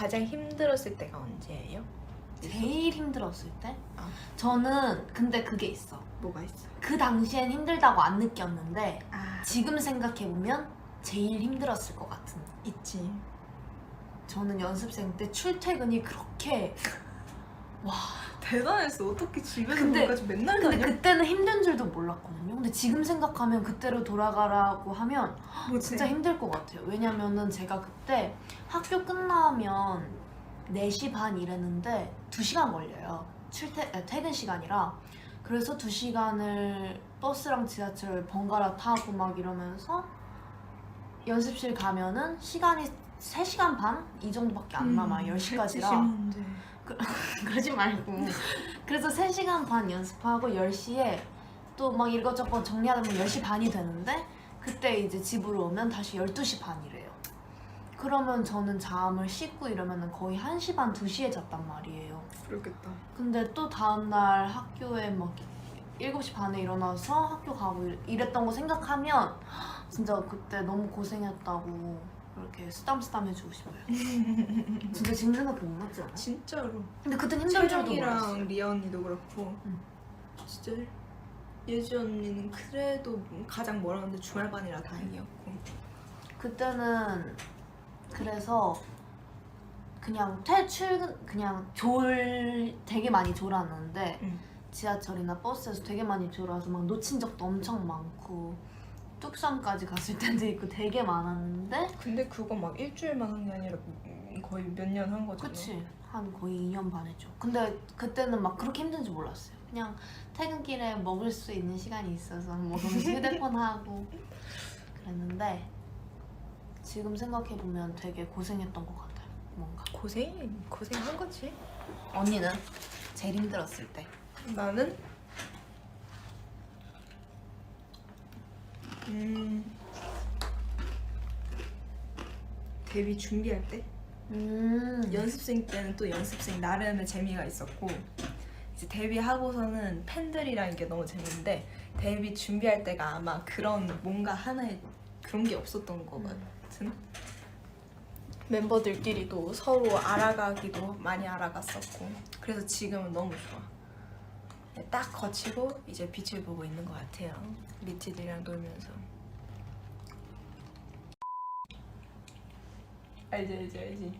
가장 힘들었을 때가 언제예요? 제일 힘들었을 때? 어. 저는 근데 그게 있어. 뭐가 있어? 그 당시엔 힘들다고 안 느꼈는데 아, 지금 생각해보면 제일 힘들었을 것 같은. 있지. 저는 연습생 때 출퇴근이 그렇게 와. 대단했어. 어떻게 집에서 근데- 거기까지 맨날 근데 다녀? 그때는 힘든 줄도 몰랐거든요. 근데 지금 생각하면 그때로 돌아가라고 하면 진짜 힘들 것 같아요. 왜냐면은 제가 그때 학교 끝나면 4시 반 이랬는데 2시간 걸려요. 퇴근 시간이라. 그래서 2시간을 버스랑 지하철 번갈아 타고 막 이러면서 연습실 가면은 시간이 3시간 반? 이 정도밖에 안 남아. 10시까지라. 그러지 말고. 그래서 3시간 반 연습하고 10시에 또 막 이것저것 정리하다 보면 10시 반이 되는데 그때 이제 집으로 오면 다시 12시 반이래요. 그러면 저는 잠을 씻고 이러면 거의 1시 반, 2시에 잤단 말이에요. 그렇겠다. 근데 또 다음날 학교에 막 7시 반에 일어나서 학교 가고 이랬던 거 생각하면 진짜 그때 너무 고생했다고 이렇게 쓰담쓰담 해주고 싶어요. 진짜 지금 생각해보면 맞지 않아? 진짜로. 근데 그땐 힘든 줄도 채령이랑 몰랐어요. 리아 언니도 그렇고 응. 진짜 예지 언니는 그래도 가장 멀었는데 주말반이라 다행이었고. 그때는 그래서 그냥 출근 그냥 되게 많이 졸았는데 응. 지하철이나 버스에서 되게 많이 졸아서 막 놓친 적도 엄청 많고 뚝섬까지 갔을 때도 있고 되게 많았는데 근데 그거 막 일주일만 한 게 아니라 거의 몇 년 한 거잖아. 그치 한 거의 2년 반 했죠. 근데 그때는 막 그렇게 힘든지 몰랐어요. 그냥 퇴근길에 먹을 수 있는 시간이 있어서 먹으면서 휴대폰 하고 그랬는데 지금 생각해보면 되게 고생했던 것 같아요. 뭔가 고생한 거지. 언니는 제일 힘들었을 때 나는 데뷔 준비할 때. 연습생 때는 또 연습생 나름의 재미가 있었고 이제 데뷔하고서는 팬들이랑 이게 너무 재밌는데 데뷔 준비할 때가 아마 그런 뭔가 하나의 그런 게 없었던 것 같은. 멤버들끼리도 서로 알아가기도 많이 알아갔었고 그래서 지금은 너무 좋아. 딱 거치고 이제 빛을 보고 있는 것 같아요. 리티들이랑 놀면서. 알지.